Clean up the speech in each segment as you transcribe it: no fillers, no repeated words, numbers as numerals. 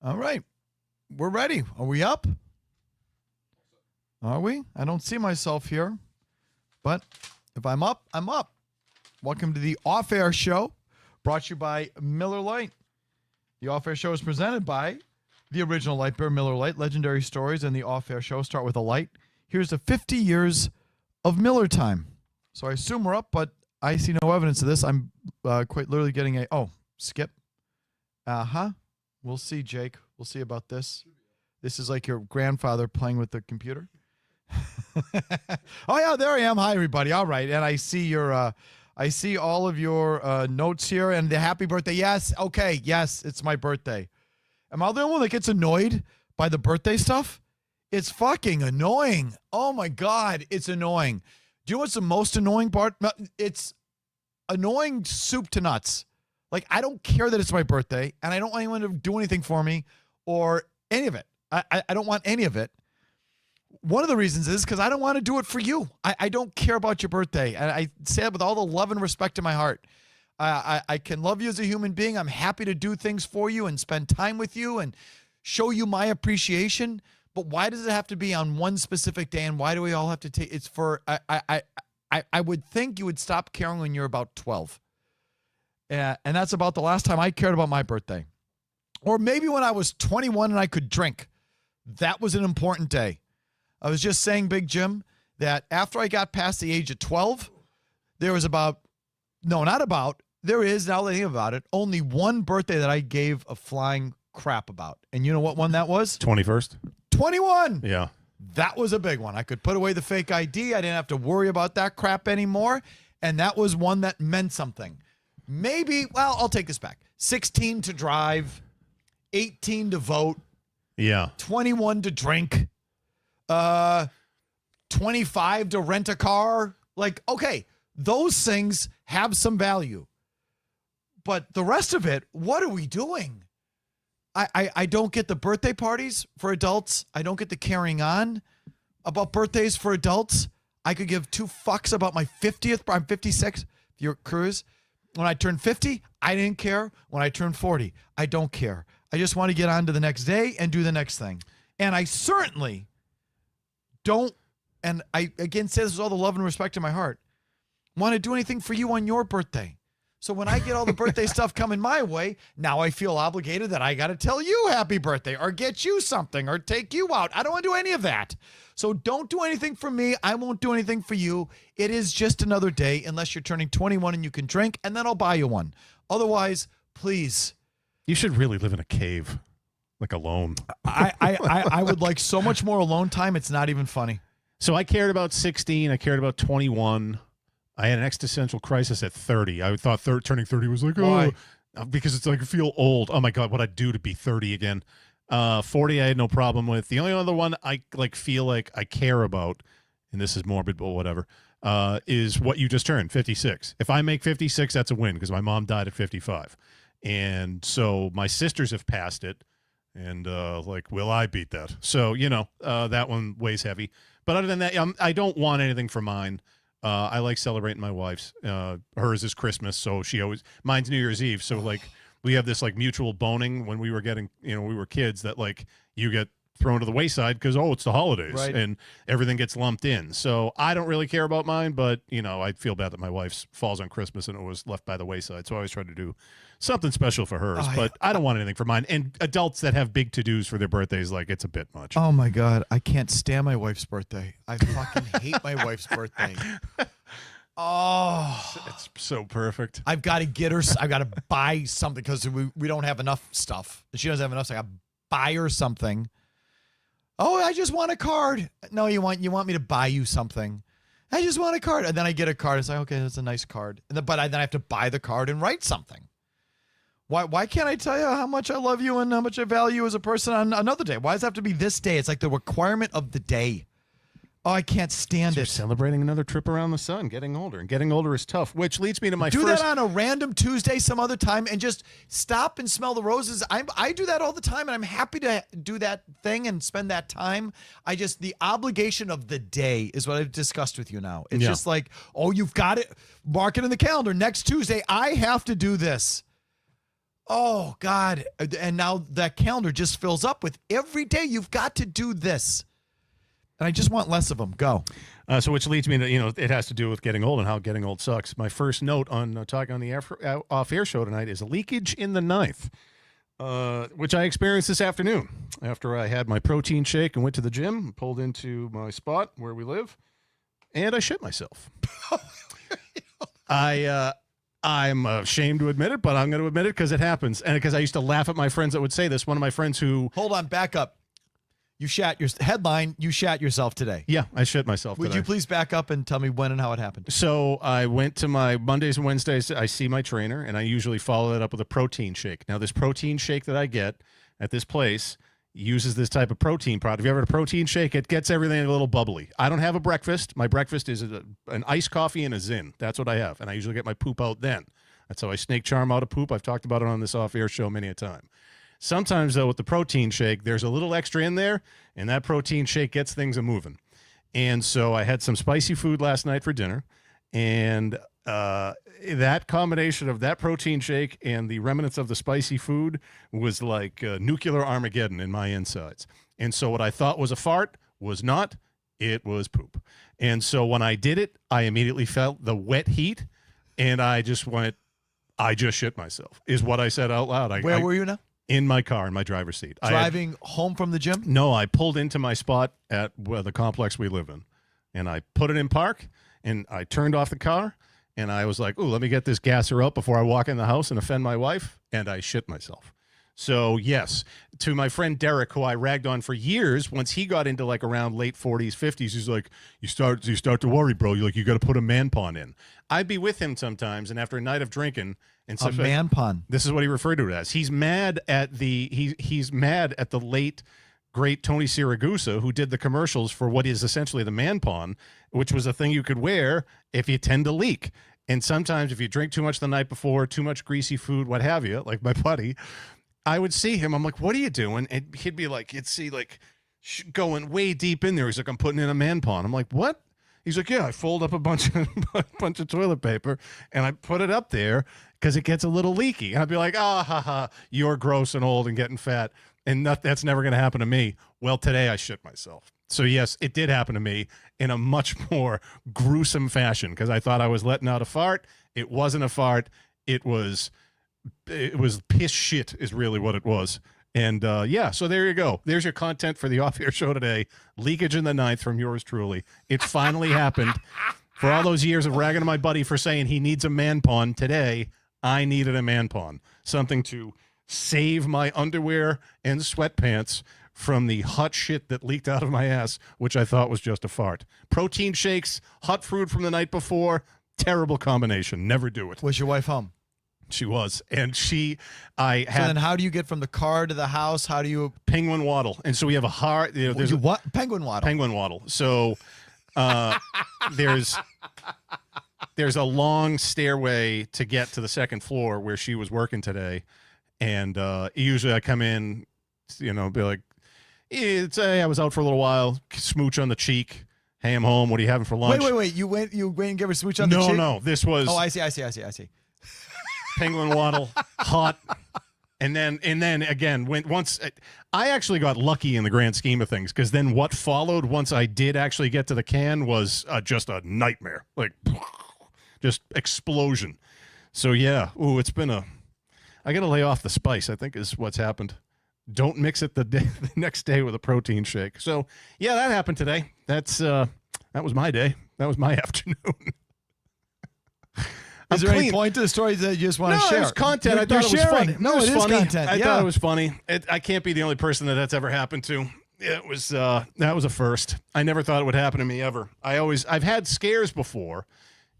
All right. We're ready. Are we up? Are we? I don't see myself here. But if I'm up, I'm up. Welcome to the Off-Air Show, brought to you by Miller Lite. The Off-Air Show is presented by the original light beer, Miller Lite. Legendary stories and the Off-Air Show start with a light. Here's the 50 years of Miller time. So I assume we're up, but I see no evidence of this. I'm quite literally getting a... Oh, skip. Uh-huh. We'll see, Jake. We'll see about this. This is like your grandfather playing with the computer. Oh, yeah, there I am. Hi, everybody. All right. And I see your... I see all of your notes here and the happy birthday. Yes. Okay. Yes, it's my birthday. Am I the only one that gets annoyed by the birthday stuff? It's fucking annoying. Oh, my God. It's annoying. Do you know what's the most annoying part? It's annoying soup to nuts. Like, I don't care that it's my birthday, and I don't want anyone to do anything for me or any of it. I don't want any of it. One of the reasons is because I don't want to do it for you. I don't care about your birthday. And I say it with all the love and respect in my heart. I can love you as a human being. I'm happy to do things for you and spend time with you and show you my appreciation. But why does it have to be on one specific day? And why do we all have to take it's for I would think you would stop caring when you're about 12. And that's about the last time I cared about my birthday. Or maybe when I was 21 and I could drink. That was an important day. I was just saying, Big Jim, that after I got past the age of 12, there was there is, now that I think about it, only one birthday that I gave a flying crap about. And you know what one that was? 21st. 21. Yeah. That was a big one. I could put away the fake ID. I didn't have to worry about that crap anymore. And that was one that meant something. Maybe, well, I'll take this back. 16 to drive, 18 to vote. Yeah. 21 to drink. 25 to rent a car. Like, okay, those things have some value. But the rest of it, what are we doing? I don't get the birthday parties for adults. I don't get the carrying on about birthdays for adults. I could give two fucks about my 50th. I'm 56. Your cruise. When I turned 50, I didn't care. When I turned 40, I don't care. I just want to get on to the next day and do the next thing. And I certainly don't, and I again say this with all the love and respect in my heart, want to do anything for you on your birthday. So when I get all the birthday stuff coming my way, now I feel obligated that I got to tell you happy birthday or get you something or take you out. I don't want to do any of that. So don't do anything for me. I won't do anything for you. It is just another day unless you're turning 21 and you can drink, and then I'll buy you one. Otherwise, please. You should really live in a cave, like alone. I would like so much more alone time. It's not even funny. So I cared about 16. I cared about 21. I had an existential crisis at 30. I thought turning 30 was like, Why? because it's like I feel old. Oh my God, what I'd do to be 30 again. 40 I had no problem with. The only other one I feel like I care about, and this is morbid, but whatever, is what you just turned, 56. If I make 56, that's a win because my mom died at 55. And so my sisters have passed it. And will I beat that? So, that one weighs heavy. But other than that, I don't want anything for mine. I like celebrating my wife's. Hers is Christmas, so mine's New Year's Eve. So we have this mutual boning when we were we were kids that you get thrown to the wayside because it's the holidays, right, and everything gets lumped in. So I don't really care about mine, but I feel bad that my wife's falls on Christmas and it was left by the wayside. So I always try to do something special for hers, but I don't want anything for mine. And adults that have big to-dos for their birthdays, it's a bit much. Oh my God, I can't stand my wife's birthday. I fucking hate my wife's birthday. Oh, it's so perfect. I've got to get her. I've got to buy something because we don't have enough stuff. She doesn't have enough. So I got to buy her something. Oh, I just want a card. No, you want me to buy you something. I just want a card. And then I get a card. It's like, okay, that's a nice card. But then I have to buy the card and write something. Why can't I tell you how much I love you and how much I value you as a person on another day? Why does it have to be this day? It's like the requirement of the day. Oh, I can't stand You're it. Celebrating another trip around the sun, getting older. And getting older is tough, which leads me to my Do first... that on a random Tuesday some other time and just stop and smell the roses. I do that all the time, and I'm happy to do that thing and spend that time. The obligation of the day is what I've discussed with you now. It's just like, oh, you've got it. Mark it in the calendar. Next Tuesday, I have to do this. Oh, God. And now that calendar just fills up with every day you've got to do this. And I just want less of them. Go. So which leads me to, it has to do with getting old and how getting old sucks. My first note on talking on the off-air show tonight is leakage in the ninth, which I experienced this afternoon after I had my protein shake and went to the gym, pulled into my spot where we live, and I shit myself. I'm ashamed to admit it, but I'm going to admit it because it happens. And because I used to laugh at my friends that would say this. One of my friends who... Hold on, back up. You shat yourself today. Yeah, I shit myself Would today. you please back up and tell me when and how it happened? So I went to my Mondays and Wednesdays. I see my trainer, and I usually follow that up with a protein shake. Now, this protein shake that I get at this place uses this type of protein product. If you ever had a protein shake, it gets everything a little bubbly. I don't have a breakfast. My breakfast is an iced coffee and a Zyn. That's what I have, and I usually get my poop out then. That's how I snake charm out of poop. I've talked about it on this off-air show many a time. Sometimes, though, with the protein shake, there's a little extra in there, and that protein shake gets things a-moving. And so I had some spicy food last night for dinner, and that combination of that protein shake and the remnants of the spicy food was like nuclear Armageddon in my insides. And so what I thought was a fart was not. It was poop. And so when I did it, I immediately felt the wet heat, and I just went, I just shit myself, is what I said out loud. Where were you now? In my car, in my driver's seat. Driving home from the gym? No, I pulled into my spot at the complex we live in, and I put it in park, and I turned off the car, and I was like, ooh, let me get this gasser up before I walk in the house and offend my wife, and I shit myself. So, yes, to my friend Derek, who I ragged on for years, once he got into like around late 40s, 50s, he's like, you start to worry, bro. You're like, you got to put a man pawn in. I'd be with him sometimes, and after a night of drinking, and a man pawn. This is what he referred to it as. He's mad at he's mad at the late great Tony Siragusa, who did the commercials for what is essentially the man pawn, which was a thing you could wear if you tend to leak. And sometimes if you drink too much the night before, too much greasy food, what have you, like my buddy, I would see him. I'm like, what are you doing? And he'd be like, you'd see like going way deep in there. He's like, I'm putting in a man pawn. I'm like, what? He's like, yeah, I fold up a bunch of toilet paper and I put it up there because it gets a little leaky. And I'd be like, you're gross and old and getting fat. And that's never going to happen to me. Well, today I shit myself. So, yes, it did happen to me in a much more gruesome fashion because I thought I was letting out a fart. It wasn't a fart. It was piss shit is really what it was. And, so there you go. There's your content for the off-air show today. Leakage in the ninth from yours truly. It finally happened. For all those years of ragging on my buddy for saying he needs a man pawn, today I needed a man pawn. Something to save my underwear and sweatpants from the hot shit that leaked out of my ass, which I thought was just a fart. Protein shakes, hot food from the night before, terrible combination. Never do it. Was your wife home? She was. And So then how do you get from the car to the house? How do you... Penguin waddle. And so we have a hard... there's what? Penguin waddle? Penguin waddle. So there's a long stairway to get to the second floor where she was working today. And usually I come in, be like, I was out for a little while, smooch on the cheek. Hey, I'm home. What are you having for lunch? Wait. You went and gave her a smooch on the cheek? No. This was... Oh, I see. Penguin waddle, hot, and then again once I actually got lucky in the grand scheme of things because then what followed once I did actually get to the can was just a nightmare, like just explosion. So yeah, it's been I got to lay off the spice. I think is what's happened. Don't mix it the next day with a protein shake. So yeah, that happened today. That was my day. That was my afternoon. Is there any point to the story that you just want to share? No, it was content. I thought it was funny. No, it is content. I thought it was funny. I can't be the only person that's ever happened to. It was that was a first. I never thought it would happen to me ever. I've had scares before,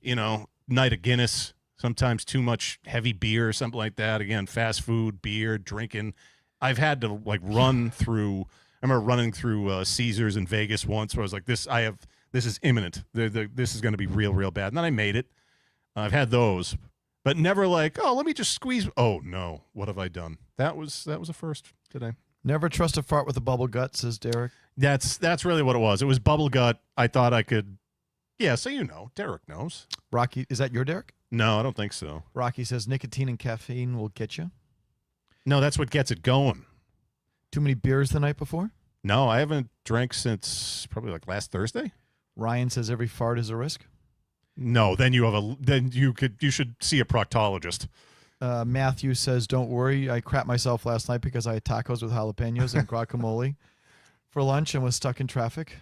night of Guinness, sometimes too much heavy beer or something like that. Again, fast food, beer, drinking. I've had to run through. I remember running through Caesars in Vegas once where I was like, this is imminent. This is going to be real bad. And then I made it. I've had those, but never let me just squeeze. Oh no, what have I done? That was a first today. Never trust a fart with a bubble gut, says Derek. That's really what it was. It was bubble gut. I thought I could. Yeah, so Derek knows. Rocky, is that your Derek? No, I don't think so. Rocky says nicotine and caffeine will get you. No, that's what gets it going. Too many beers the night before? No, I haven't drank since probably like last Thursday. Ryan says every fart is a risk. No, then you should see a proctologist. Matthew says, don't worry. I crapped myself last night because I had tacos with jalapenos and guacamole for lunch and was stuck in traffic.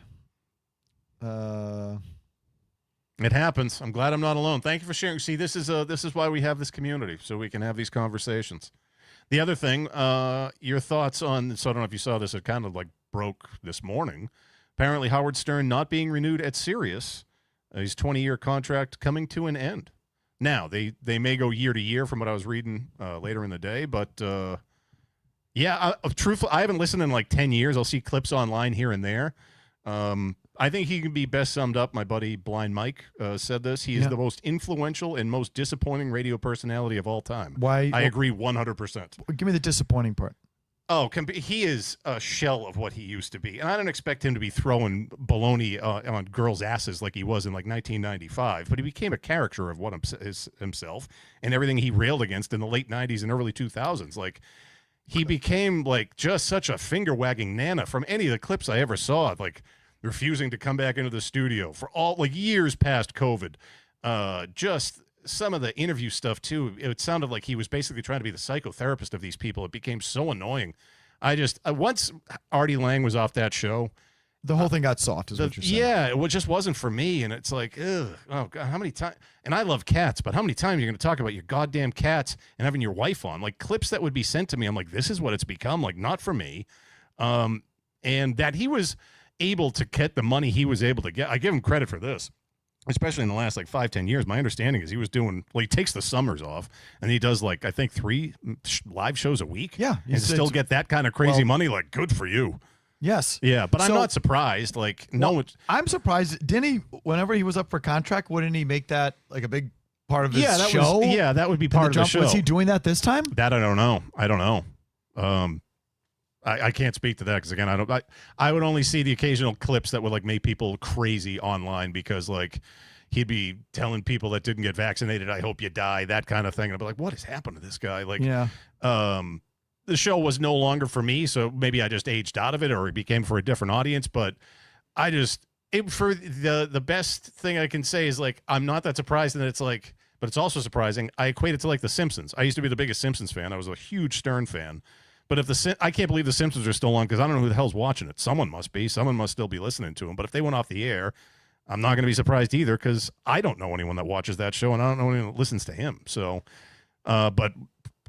It happens. I'm glad I'm not alone. Thank you for sharing. See, this is why we have this community, so we can have these conversations. The other thing, your thoughts on, so I don't know if you saw this, it kind of like broke this morning. Apparently Howard Stern not being renewed at Sirius, his 20-year contract coming to an end. Now, they may go year to year from what I was reading later in the day, but truthfully, I haven't listened in like 10 years. I'll see clips online here and there. I think he can be best summed up. My buddy Blind Mike said this. He is the most influential and most disappointing radio personality of all time. Why? I agree 100%. Give me the disappointing part. Oh, he is a shell of what he used to be. And I don't expect him to be throwing baloney on girls' asses like he was in like 1995, but he became a character of what himself and everything he railed against in the late 90s and early 2000s. Like, he became like just such a finger-wagging nana from any of the clips I ever saw, like refusing to come back into the studio for all like years past COVID. Just some of the interview stuff too, it sounded like he was basically trying to be the psychotherapist of these people. It became so annoying. Once Artie Lang was off that show, the whole thing got soft, is what you're saying. Yeah, it just wasn't for me. And it's like, ugh, oh God, how many times? And I love cats, but how many times are you going to talk about your goddamn cats and having your wife on? Like clips that would be sent to me, I'm like, this is what it's become. Like, not for me. And that he was able to get the money he was able to get. I give him credit for this. Especially in the last like 5-10 years, my understanding is he was doing, well, he takes the summers off and he does like, I think 3 live shows a week. Yeah. And still get that kind of crazy money. Like, good for you. Yes. Yeah. But I'm not surprised. Like, I'm surprised. Didn't he, whenever he was up for contract, wouldn't he make that like a big part of his show? That would be part of the show. Was he doing that this time? That I don't know. I can't speak to that because again, I would only see the occasional clips that would like make people crazy online because like he'd be telling people that didn't get vaccinated, I hope you die, that kind of thing. And I'd be like, what has happened to this guy? Like, the show was no longer for me, so maybe I just aged out of it or it became for a different audience. But for the best thing I can say is like, I'm not that surprised that it's like, but it's also surprising. I equate it to like The Simpsons. I used to be the biggest Simpsons fan. I was a huge Stern fan. But I can't believe The Simpsons are still on because I don't know who the hell's watching it. Someone must be. Someone must still be listening to them. But if they went off the air, I'm not going to be surprised either because I don't know anyone that watches that show and I don't know anyone that listens to him. So, but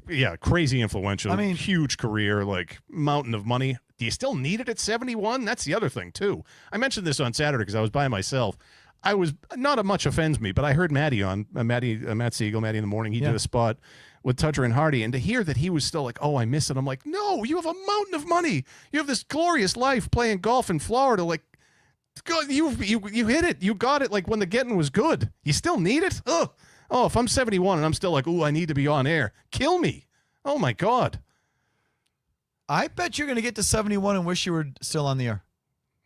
yeah, crazy influential. I mean, huge career, like mountain of money. Do you still need it at 71? That's the other thing too. I mentioned this on Saturday because I was by myself. I was not much offends me, but I heard Matt Siegel, Matty in the Morning. He did a spot with Tudor and Hardy, and to hear that he was still like, oh, I miss it. I'm like, no, you have a mountain of money. You have this glorious life playing golf in Florida. Like, you hit it. You got it. Like when the getting was good. You still need it. Ugh. Oh, if I'm 71 and I'm still like, ooh, I need to be on air. Kill me. Oh my God. I bet you're going to get to 71 and wish you were still on the air.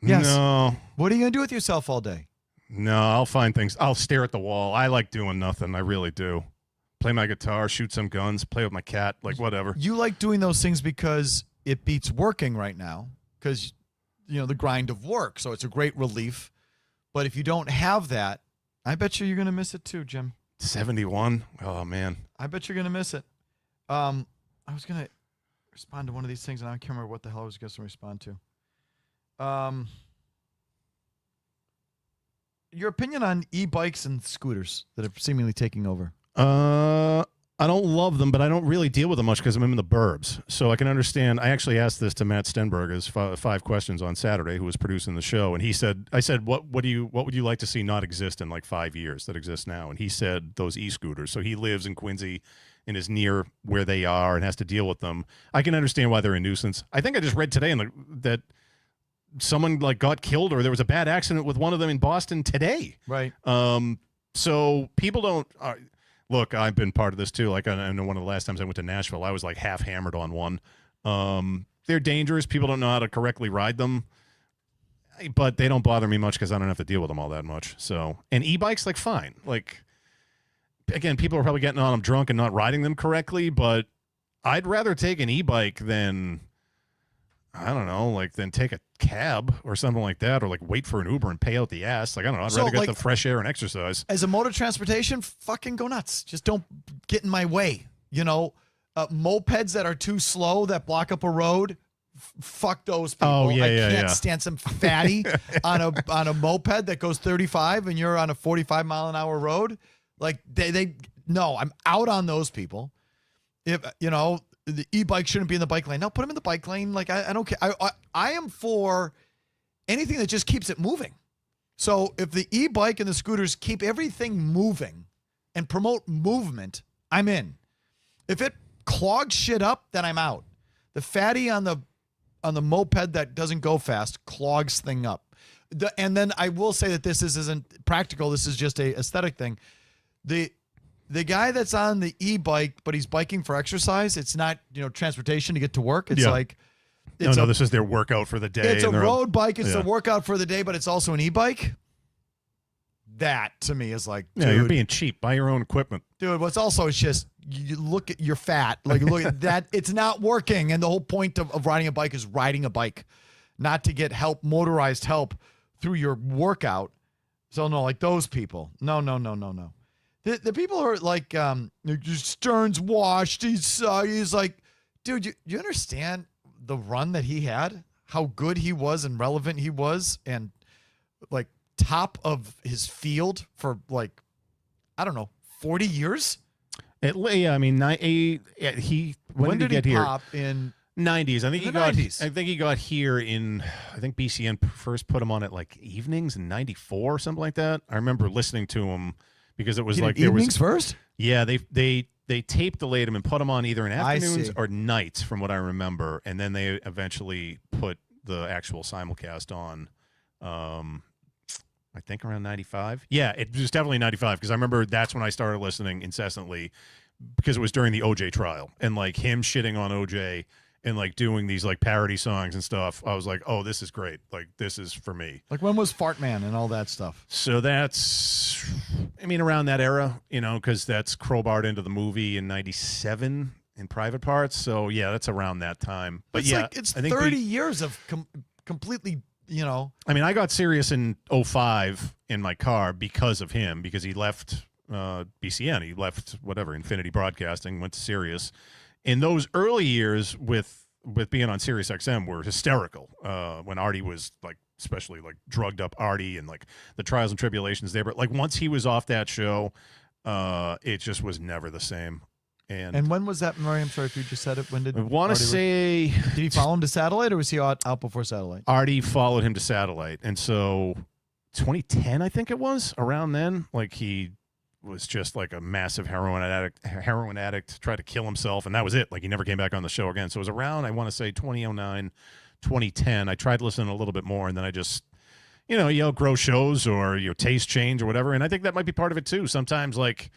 Yes. No. What are you going to do with yourself all day? No, I'll find things. I'll stare at the wall. I like doing nothing. I really do. Play my guitar, shoot some guns, play with my cat, like whatever. You like doing those things because it beats working right now because, the grind of work. So it's a great relief. But if you don't have that, I bet you're going to miss it too, Jim. 71? Oh, man. I bet you're going to miss it. I was going to respond to one of these things, and I can't remember what the hell I was going to respond to. Your opinion on e-bikes and scooters that are seemingly taking over? I don't love them, but I don't really deal with them much because I'm in the burbs. So I can understand. I actually asked this to Matt Stenberg as 5 questions on Saturday, who was producing the show, and he said, "I said, what would you like to see not exist in like 5 years that exists now?" And he said those e-scooters. So he lives in Quincy and is near where they are and has to deal with them. I can understand why they're a nuisance. I think I just read today that someone like got killed or there was a bad accident with one of them in Boston today. Right. So people don't. Look, I've been part of this too. Like I know one of the last times I went to Nashville, I was like half hammered on one. They're dangerous. People don't know how to correctly ride them, but they don't bother me much because I don't have to deal with them all that much. So, and e-bikes, like fine. Like again, people are probably getting on them drunk and not riding them correctly, but I'd rather take an e-bike than, I don't know, like than take a cab or something like that, or like wait for an Uber and pay out the ass. Like, I don't know. I'd rather get the fresh air and exercise. As a mode of transportation, fucking go nuts. Just don't get in my way. You know, mopeds that are too slow that block up a road. Fuck those people. Oh, yeah, I yeah, can't yeah. stand some fatty on a moped that goes 35 and you're on a 45-mile-an-hour road. Like no, I'm out on those people. If you know the e-bike shouldn't be in the bike lane. No, put them in the bike lane. Like I don't care. I am for anything that just keeps it moving. So if the e-bike and the scooters keep everything moving and promote movement, I'm in. If it clogs shit up, then I'm out. The fatty on the moped that doesn't go fast clogs thing up. And then I will say that this isn't practical. This is just a aesthetic thing. The guy that's on the e-bike, but he's biking for exercise. It's not, transportation to get to work. It's like, no, this is their workout for the day. It's a road bike. It's a workout for the day, but it's also an e-bike. That to me is like, dude, you're being cheap. Buy your own equipment. Dude, what's also is just you look at you're fat. Like look at that. It's not working. And the whole point of riding a bike is riding a bike, not to get help, motorized help through your workout. So no, like those people. No. The people who are like, Stearns washed. He's like, dude, you understand the run that he had? How good he was and relevant he was, and like top of his field for like, I don't know, 40 years. I mean, when did he get here? Pop in 90s. I think he got here in. I think BCN first put him on at like evenings in '94 or something like that. I remember listening to him because it was like there evenings was first. Yeah, they tape delayed him and put him on either in afternoons or nights, from what I remember, and then they eventually put the actual simulcast on. I think around 95. Yeah, it was definitely 95 because I remember that's when I started listening incessantly because it was during the OJ trial and like him shitting on OJ and like doing these like parody songs and stuff. I was like, oh, this is great. Like, this is for me. Like, when was Fart Man and all that stuff? So that's, I mean, around that era, because that's crowbarred into the movie in 97 in Private Parts. So yeah, that's around that time. But it's 30 years of completely. I mean, I got Sirius in 05 in my car because of him, because he left BCN. He left Infinity Broadcasting, went to Sirius. In those early years with being on Sirius XM were hysterical. When Artie was like, especially like drugged up Artie and like the trials and tribulations there. But like once he was off that show, it just was never the same. And when was that, Murray? I'm sorry if you just said it. When did I want to say? Did he follow him to Satellite, or was he out before Satellite? Artie followed him to Satellite, and so 2010, I think it was around then. Like he was just like a massive heroin addict, tried to kill himself, and that was it. Like he never came back on the show again. So it was around, I want to say 2009, 2010. I tried listening a little bit more, and then I just, grow shows or your taste change or whatever. And I think that might be part of it too. Sometimes like,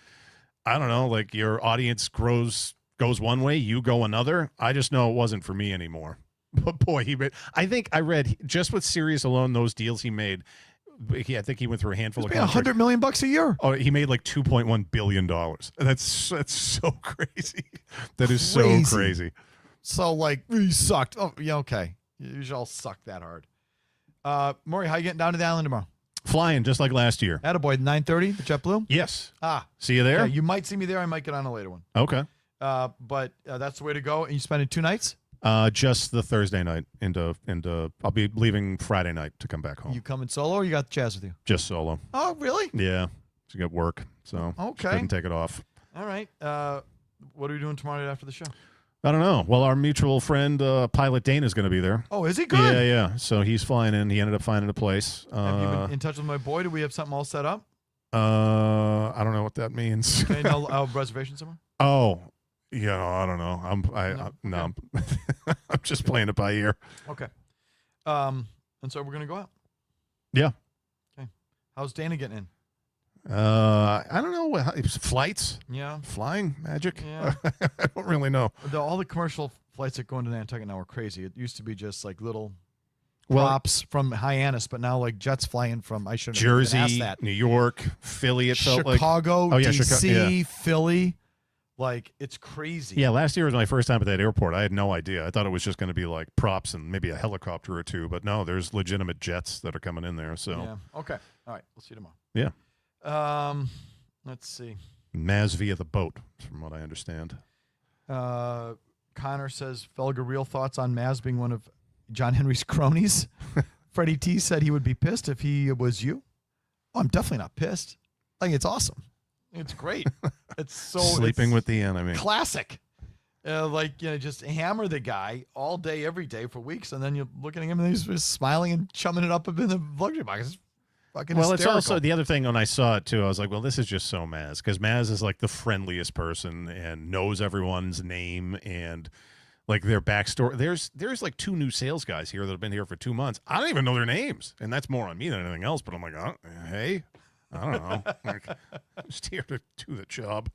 I don't know, like your audience goes one way, you go another. I just know it wasn't for me anymore. But boy, I think I read just with Sirius alone, those deals he made. I think he went through a handful of contracts. $100 million a year. Oh, he made like $2.1 billion. That's so crazy. That is so crazy. So like, he sucked. Oh, yeah, okay. You should all suck that hard. Maury, how you getting down to the island tomorrow? Flying just like last year. Attaboy, 9:30, the JetBlue? Yes. See you there? Yeah, you might see me there. I might get on a later one. Okay. But that's the way to go. And you spending 2 nights? Just the Thursday night into I'll be leaving Friday night to come back home. You coming solo or you got Chaz with you? Just solo. Oh, really? Yeah. To get work. So okay. Couldn't take it off. All right. What are we doing tomorrow night after the show? I don't know. Well, our mutual friend, Pilot Dane, is going to be there. Oh, is he good? Yeah. So he's flying in. He ended up finding a place. Have you been in touch with my boy? Do we have something all set up? I don't know what that means. Okay, no reservation somewhere? Oh, yeah. I don't know. No. I'm just playing it by ear. Okay. And so we're going to go out. Yeah. Okay. How's Dana getting in? I don't know. Flights? Yeah. Flying? Magic? Yeah. I don't really know. All the commercial flights that go into Nantucket now are crazy. It used to be just like little props from Hyannis, but now like jets flying from, I shouldn't have even asked Jersey, that. New York, Philly, it felt like. Chicago, DC, Philly. Like, it's crazy. Yeah, last year was my first time at that airport. I had no idea. I thought it was just going to be like props and maybe a helicopter or two, but no, there's legitimate jets that are coming in there. So Yeah. Okay. All right. We'll see you tomorrow. yeah, Let's see. Maz via the boat, from what I understand. Connor says, Felger, real thoughts on Maz being one of John Henry's cronies? Freddie T said he would be pissed if he was you. Oh, I'm definitely not pissed. I think it's awesome. It's great. It's so Sleeping with the enemy. Classic. Like, just hammer the guy all day, every day for weeks, and then you're looking at him and he's just smiling and chumming it up in the luxury box. It's fucking Well, hysterical. it's also the other thing when I saw it too. I was like, well, this is just so Maz, because Maz is like the friendliest person and knows everyone's name and like their backstory. There's like 2 new sales guys here that have been here for 2 months. I don't even know their names, and that's more on me than anything else. But I'm like, oh, hey, I don't know. Like, I'm just here to do the job.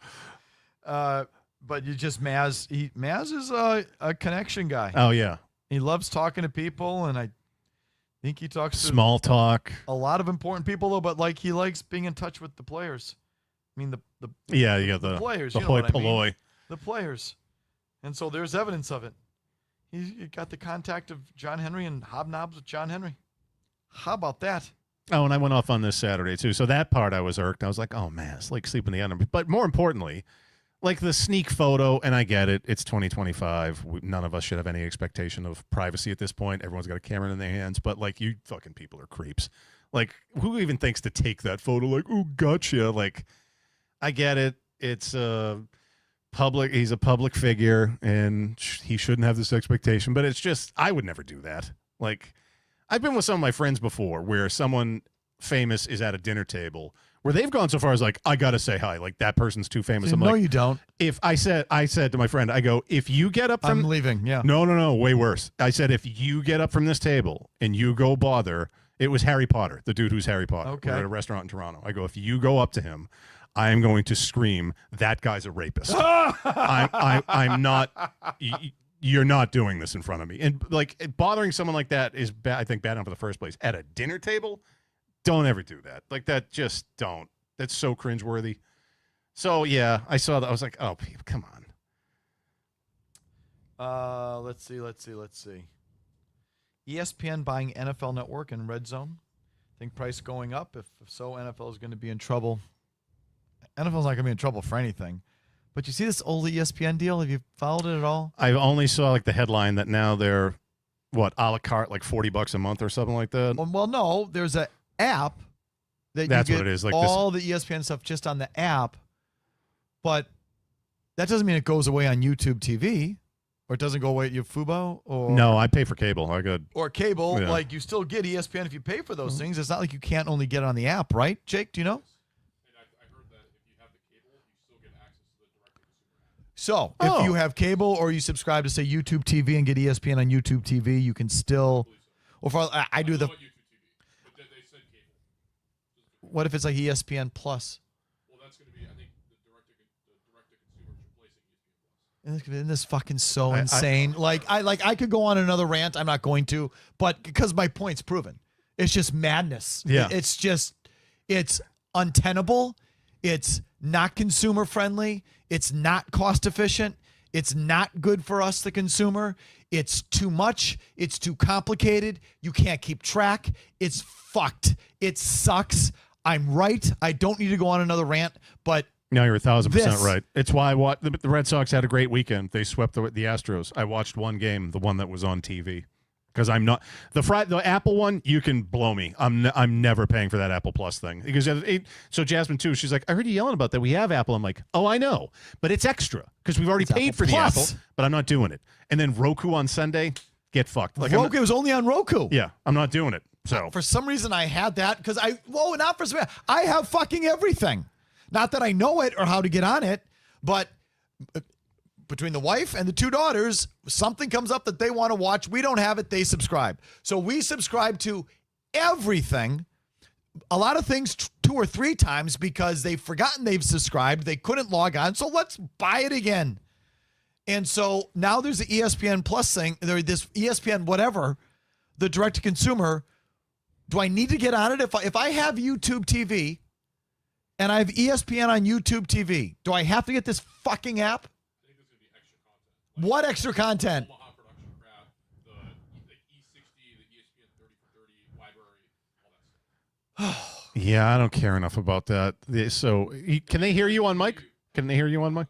But you just Maz. Maz is a connection guy. Oh yeah, He loves talking to people, and I think he talks to small talk. a lot of important people, though. But like, he likes being in touch with the players. I mean, the Yeah, you got the players, the you know hoi what I mean. polloi. The players, and so there's evidence of it. He got the contact of John Henry and hobnobs with John Henry. How about that? Oh, and I went off on this Saturday too. So that part I was irked. I was like, oh man, it's like sleeping the enemy. But more importantly, like the sneak photo, and I get it. It's 2025. None of us should have any expectation of privacy at this point. Everyone's got a camera in their hands. But like, you fucking people are creeps. Like, who even thinks to take that photo? Like, oh, gotcha. Like, I get it. It's public. He's a public figure, and he shouldn't have this expectation. But it's just, I would never do that. Like, I've been with some of my friends before where someone famous is at a dinner table where they've gone so far as like, I gotta say hi, like that person's too famous. I'm no, like, you don't. if I said to my friend, I go, if you get up from I'm leaving. Yeah. no, way worse. I said, if you get up from this table and you go bother, it was Harry Potter, the dude who's Harry Potter. Okay. We're at a restaurant in Toronto. I go, if you go up to him, I am going to scream, that guy's a rapist. I'm not. You're not doing this in front of me. And like, bothering someone like that is bad. I think bad enough in the first place. At a dinner table, don't ever do that. Like that, just don't. That's so cringeworthy. So yeah, I saw that. I was like, oh, people, come on. Let's see. ESPN buying NFL Network and Red Zone. Think price going up. If so, NFL is going to be in trouble. NFL's not going to be in trouble for anything. But you see this old ESPN deal? Have you followed it at all? I only saw like the headline that now they're a la carte, like $40 a month or something like that. Well, no, there's an app that That's you get what it is. Like all the ESPN stuff just on the app. But that doesn't mean it goes away on YouTube TV, or it doesn't go away at your Fubo, or no, I pay for cable. I got cable. Yeah. Like, you still get ESPN if you pay for those things. It's not like you can't only get it on the app, right? Jake, do you know? So if you have cable or you subscribe to, say, YouTube TV and get ESPN on YouTube TV, you can still. Or for I do the. What if it's like ESPN Plus? Well, that's going to be, I think, the direct-to-consumer is replacing ESPN Plus. Isn't this fucking so insane? I could go on another rant. I'm not going to, but because my point's proven, it's just madness. Yeah. It's untenable. It's not consumer friendly. It's not cost efficient. It's not good for us, the consumer. It's too much. It's too complicated. You can't keep track. It's fucked. It sucks. I'm right. I don't need to go on another rant, but no, you're 1,000% right. It's why the Red Sox had a great weekend. They swept the Astros. I watched one game, the one that was on TV. Because I'm not the Apple one. You can blow me. I'm never paying for that Apple Plus thing. Because so Jasmine too. She's like, I heard you yelling about that. We have Apple. I'm like, oh, I know, but it's extra because we've already paid for the Apple. But I'm not doing it. And then Roku on Sunday, get fucked. Like, Roku was only on Roku. Yeah, I'm not doing it. So for some reason I had that because not for some reason. I have fucking everything. Not that I know it or how to get on it, but between the wife and the 2 daughters, something comes up that they want to watch. We don't have it. They subscribe. So we subscribe to everything, a lot of things 2 or 3 times because they've forgotten they've subscribed. They couldn't log on. So let's buy it again. And so now there's the ESPN Plus thing. This ESPN whatever, the direct-to-consumer. Do I need to get on it? If I have YouTube TV and I have ESPN on YouTube TV. Do I have to get this fucking app? I think there's going to be extra content. What extra content? Omaha production crap, the E60, the ESPN 30 for 30 library, all that stuff. Yeah, I don't care enough about that. So, can they hear you on mic? Can they hear you on mic?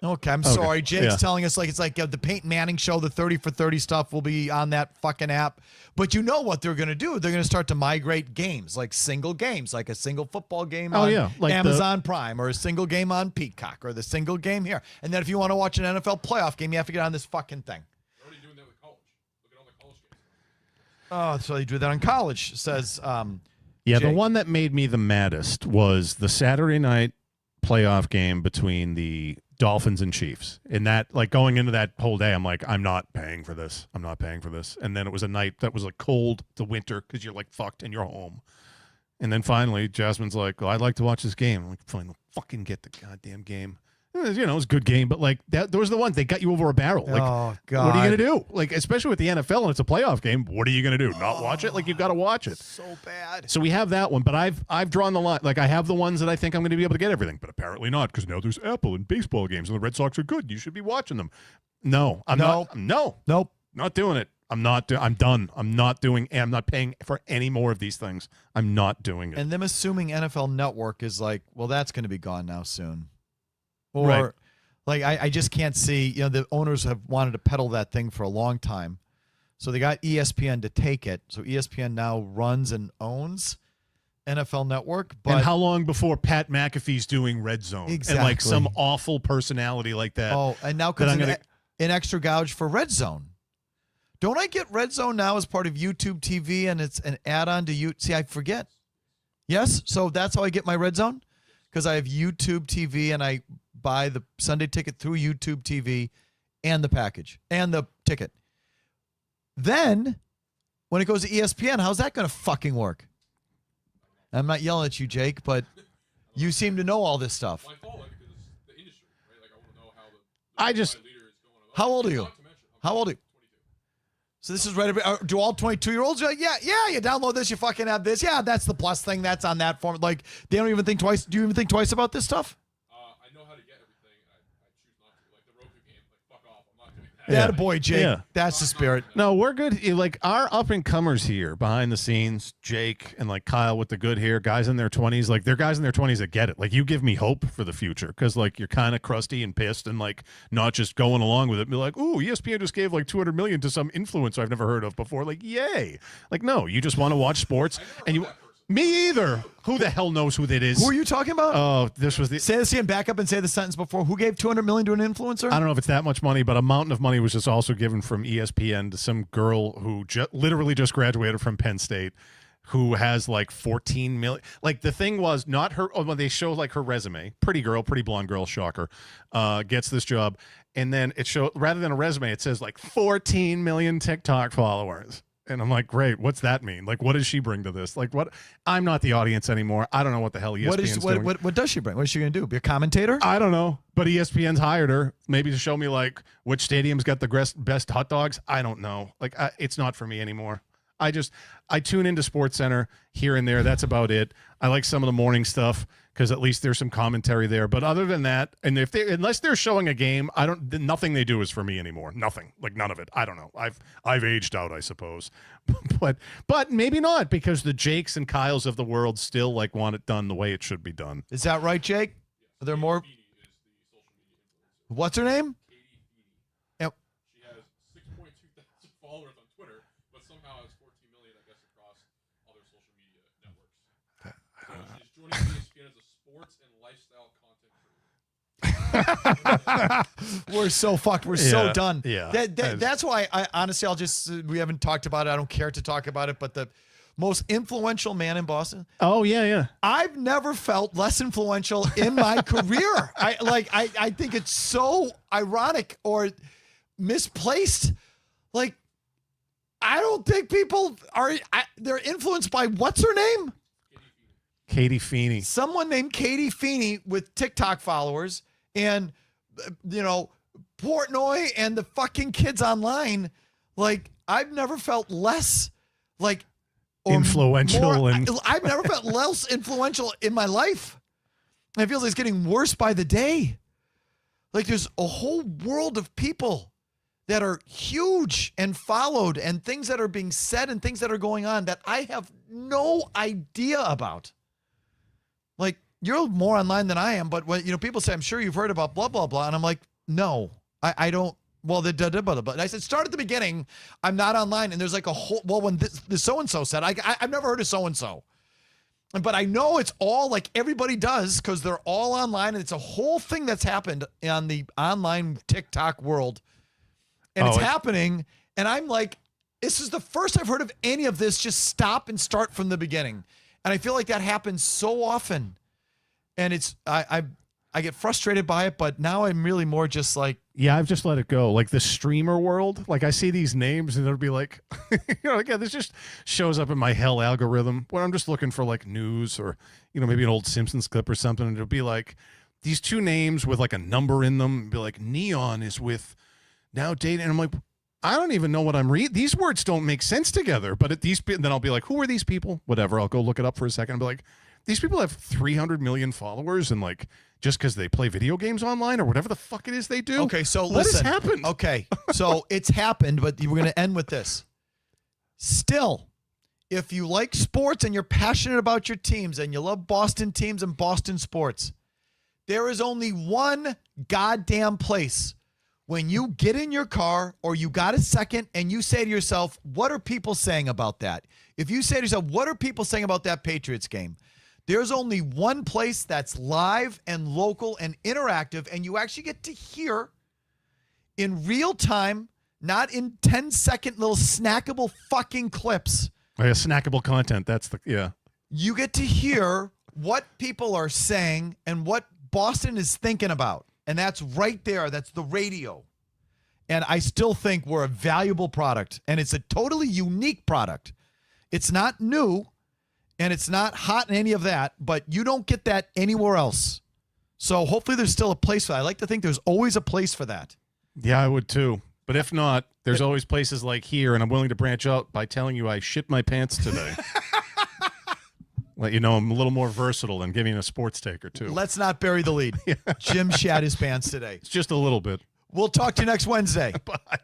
Okay, I'm sorry. Jake's Yeah. telling us it's like the Peyton Manning show, the 30 for 30 stuff will be on that fucking app. But you know what they're going to do? They're going to start to migrate games, like single games, like a single football game on like Amazon Prime, or a single game on Peacock, or the single game here. And then if you want to watch an NFL playoff game, you have to get on this fucking thing. They're already doing that with college. Look at all the college games. Oh, so they do that in college, says Yeah, the Jake. one that made me the maddest was the Saturday night playoff game between the Dolphins and Chiefs. And that, like, going into that whole day, I'm like, I'm not paying for this. I'm not paying for this. And then it was a night that was like cold, the winter, because you're like fucked and you're home. And then finally, Jasmine's like, well, I'd like to watch this game. I'm like, fine, fucking get the goddamn game. You know, it was a good game, but like those are the ones they got you over a barrel. Like, Oh, God. what are you gonna do? Like, especially with the NFL and it's a playoff game, what are you gonna do? Not watch it? Like, you've got to watch it. So bad. So we have that one, but I've drawn the line. Like, I have the ones that I think I'm going to be able to get everything, but apparently not, because now there's Apple and baseball games, and the Red Sox are good. You should be watching them. No, I'm not. No, Nope. not doing it. I'm done. I'm not paying for any more of these things. I'm not doing it. And them assuming NFL Network is like, well, that's going to be gone now soon. Or, Right. like, I just can't see, the owners have wanted to peddle that thing for a long time. So they got ESPN to take it. So ESPN now runs and owns NFL Network. But and how long before Pat McAfee's doing Red Zone? And like Exactly. some awful personality like that. Oh, and now that I'm comes gonna- an extra gouge for Red Zone. Don't I get Red Zone now as part of YouTube TV, and it's an add-on to you? See, I forget. Yes, so that's how I get my Red Zone, because I have YouTube TV, and I buy the Sunday ticket through YouTube TV and the package and the ticket. Then, when it goes to ESPN, how's that going to fucking work? I'm not yelling at you, Jake, but you seem to know all this stuff. Well, I follow it because it's the industry, right? Like, I want to know how I just- my leader is going about. How old are you? Not to mention, I'm How old are you? 22. So this is right. Do all 22-year-olds? Yeah. You download this, you fucking have this. Yeah, that's the plus thing. That's on that form. Like, they don't even think twice. Do you even think twice about this stuff? I know how to get everything. I choose not to. Like the Roku game, like fuck off. I'm not doing that. Yeah. That boy, Jake. Yeah. That's the spirit. No, we're good. Like, our up and comers here behind the scenes, Jake and like Kyle with the good hair, guys in their 20s, like they're guys in their 20s that get it. Like, you give me hope for the future, because like you're kind of crusty and pissed and like not just going along with it. Be like, ooh, ESPN just gave like $200 million to some influencer I've never heard of before. Like, yay! Like, no, you just want to watch sports, and you. Me either. Who the hell knows who that is? Who are you talking about? Oh, this was the. Say this again. Back up and say the sentence before. Who gave $200 million to an influencer? I don't know if it's that much money, but a mountain of money was just also given from ESPN to some girl who literally just graduated from Penn State, who has like 14 million. Like, the thing was not her. When they show like her resume, pretty blonde girl, shocker, gets this job, and then it show rather than a resume, it says like 14 million TikTok followers. And I'm like, great. What's that mean? Like, what does she bring to this? Like, what? I'm not the audience anymore. I don't know what the hell ESPN's doing. What does she bring? What is she going to do? Be a commentator? I don't know, but ESPN's hired her maybe to show me like which stadium's got the best hot dogs. I don't know. Like, it's not for me anymore. I tune into Sports Center here and there. That's about it. I like some of the morning stuff because at least there's some commentary there. But other than that, and unless they're showing a game, nothing they do is for me anymore. Nothing, like none of it. I don't know. I've aged out, I suppose, but maybe not, because the Jakes and Kyles of the world still like want it done the way it should be done. Is that right, Jake? Are there more? Feeney is the social media influencer. What's her name? Katie Feeney. Yep. She has 6.2 thousand followers on Twitter, but somehow has 14 million, I guess, across other social media networks. So she's joining ESPN as a sports and lifestyle content creator. We're so fucked. We're so Yeah, done. yeah. That's why I honestly, we haven't talked about it. I don't care to talk about it, but the most influential man in Boston. Oh yeah. I've never felt less influential in my career. I think it's so ironic or misplaced. Like, I don't think people they're influenced by what's her name? Katie Feeney. Someone named Katie Feeney with TikTok followers, and Portnoy and the fucking kids online. Like, I've never felt less like or influential more, and I've never felt less influential in my life. And it feels like it's getting worse by the day. Like there's a whole world of people that are huge and followed and things that are being said and things that are going on that I have no idea about. Like you're more online than I am, but when people say, I'm sure you've heard about blah, blah, blah. And I'm like, no, I don't. Well, and I said, start at the beginning. I'm not online. And there's like a whole, well, when this so-and-so said, I've never heard of so-and-so. But I know it's all like everybody does because they're all online. And it's a whole thing that's happened on the online TikTok world. And it's happening. And I'm like, this is the first I've heard of any of this. Just stop and start from the beginning. And I feel like that happens so often. And it's, I get frustrated by it, but now I'm really more just like, yeah, I've just let it go. Like the streamer world, like I see these names and it'll be like, again, this just shows up in my hell algorithm where I'm just looking for like news or, maybe an old Simpsons clip or something. And it'll be like these two names with like a number in them. It'll be like Neon is with now dating. And I'm like, I don't even know what I'm reading. These words don't make sense together. But then I'll be like, who are these people? Whatever. I'll go look it up for a second. I'll be like, these people have 300 million followers and like just because they play video games online or whatever the fuck it is they do. Okay, so what listen. has happened? Okay, so it's happened, but we're going to end with this. Still, if you like sports and you're passionate about your teams and you love Boston teams and Boston sports, there is only one goddamn place when you get in your car or you got a second and you say to yourself, what are people saying about that? If you say to yourself, what are people saying about that Patriots game? There's only one place that's live and local and interactive, and you actually get to hear in real time, not in 10-second little snackable fucking clips. Oh, yeah, snackable content. That's yeah. You get to hear what people are saying and what Boston is thinking about. And that's right there. That's the radio. And I still think we're a valuable product, and it's a totally unique product. It's not new. And it's not hot in any of that, but you don't get that anywhere else. So hopefully there's still a place for that. I like to think there's always a place for that. Yeah, I would too. But if not, there's always places like here, and I'm willing to branch out by telling you I shit my pants today. Let you know I'm a little more versatile than giving a sports take or two. Let's not bury the lead. Yeah. Jim shat his pants today. It's just a little bit. We'll talk to you next Wednesday. Bye.